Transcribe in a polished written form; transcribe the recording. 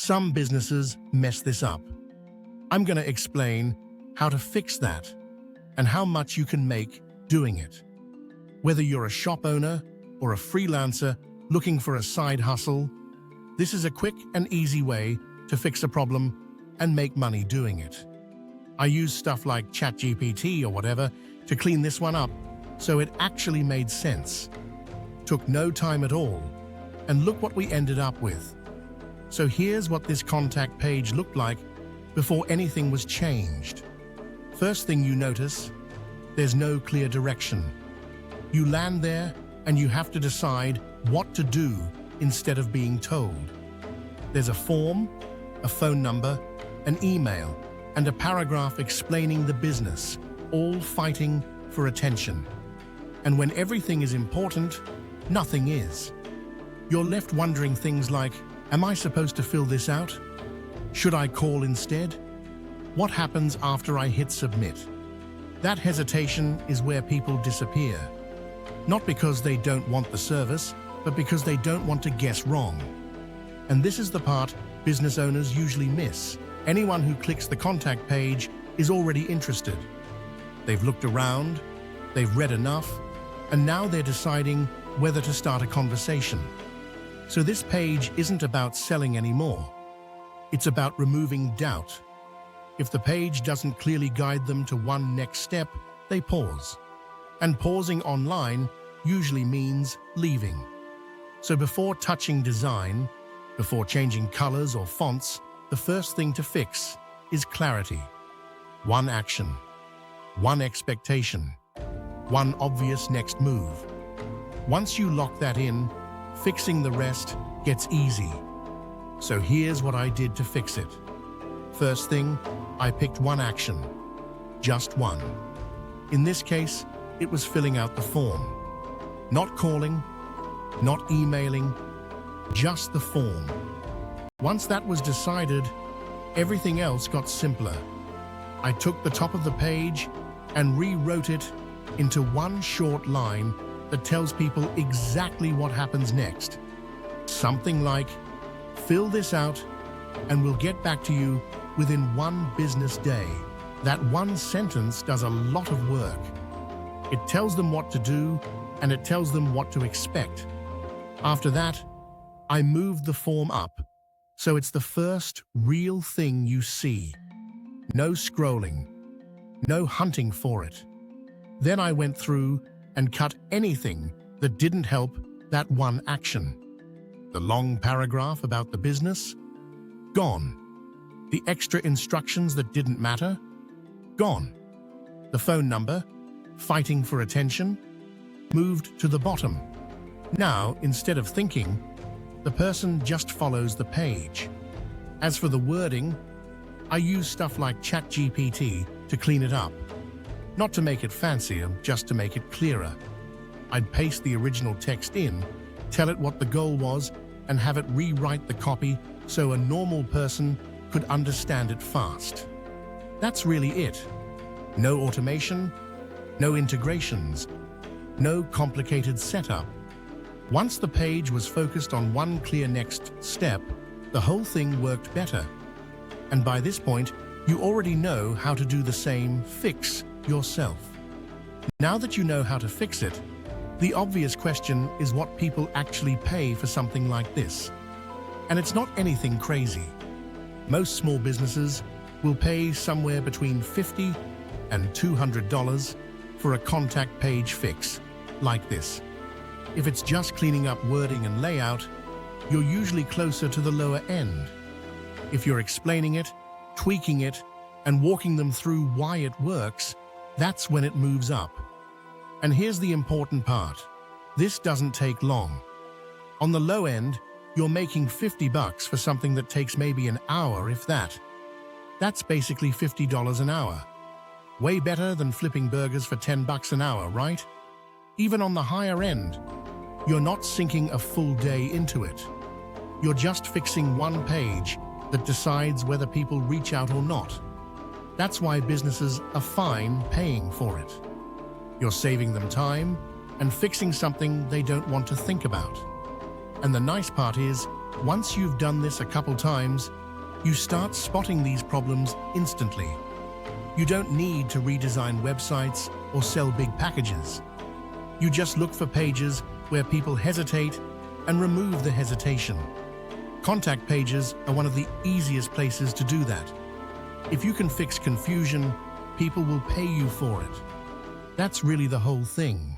Some businesses mess this up. I'm going to explain how to fix that and how much you can make doing it. Whether you're a shop owner or a freelancer looking for a side hustle, this is a quick and easy way to fix a problem and make money doing it. I used stuff like ChatGPT or whatever to clean this one up, so it actually made sense. Took no time at all, and look what we ended up with. So here's what this contact page looked like before anything was changed. First thing you notice, there's no clear direction. You land there and you have to decide what to do instead of being told. There's a form, a phone number, an email, and a paragraph explaining the business, all fighting for attention. And when everything is important, nothing is. You're left wondering things like, am I supposed to fill this out? Should I call instead? What happens after I hit submit? That hesitation is where people disappear. Not because they don't want the service, but because they don't want to guess wrong. And this is the part business owners usually miss. Anyone who clicks the contact page is already interested. They've looked around, they've read enough, and now they're deciding whether to start a conversation. So this page isn't about selling anymore. It's about removing doubt. If the page doesn't clearly guide them to one next step, they pause. And pausing online usually means leaving. So before touching design, before changing colors or fonts, the first thing to fix is clarity. One action, one expectation, one obvious next move. Once you lock that in, fixing the rest gets easy. So here's what I did to fix it. First thing, I picked one action. Just one. In this case, it was filling out the form. Not calling, not emailing, just the form. Once that was decided, everything else got simpler. I took the top of the page and rewrote it into one short line that tells people exactly what happens next. Something like, fill this out and we'll get back to you within one business day. That one sentence does a lot of work. It tells them what to do and it tells them what to expect. After that, I moved the form up, so it's the first real thing you see. No scrolling, no hunting for it. Then I went through and cut anything that didn't help that one action. The long paragraph about the business? Gone. The extra instructions that didn't matter? Gone. The phone number, fighting for attention, moved to the bottom. Now, instead of thinking, the person just follows the page. As for the wording, I use stuff like ChatGPT to clean it up. Not to make it fancier, just to make it clearer. I'd paste the original text in, tell it what the goal was, and have it rewrite the copy so a normal person could understand it fast. That's really it. No automation, no integrations, no complicated setup. Once the page was focused on one clear next step, the whole thing worked better. And by this point, you already know how to do the same fix yourself. Now that you know how to fix it, the obvious question is what people actually pay for something like this. And it's not anything crazy. Most small businesses will pay somewhere between $50 and $200 for a contact page fix like this. If it's just cleaning up wording and layout, you're usually closer to the lower end. If you're explaining it, tweaking it, and walking them through why it works, that's when it moves up. And here's the important part. This doesn't take long. On the low end, you're making $50 for something that takes maybe an hour, if that. That's basically $50 an hour. Way better than flipping burgers for $10 an hour, right? Even on the higher end, you're not sinking a full day into it. You're just fixing one page that decides whether people reach out or not. That's why businesses are fine paying for it. You're saving them time and fixing something they don't want to think about. And the nice part is, Once you've done this a couple times, you start spotting these problems instantly. You don't need to redesign websites or sell big packages. You just look for pages where people hesitate and remove the hesitation. Contact pages are one of the easiest places to do that. If you can fix confusion, people will pay you for it. That's really the whole thing.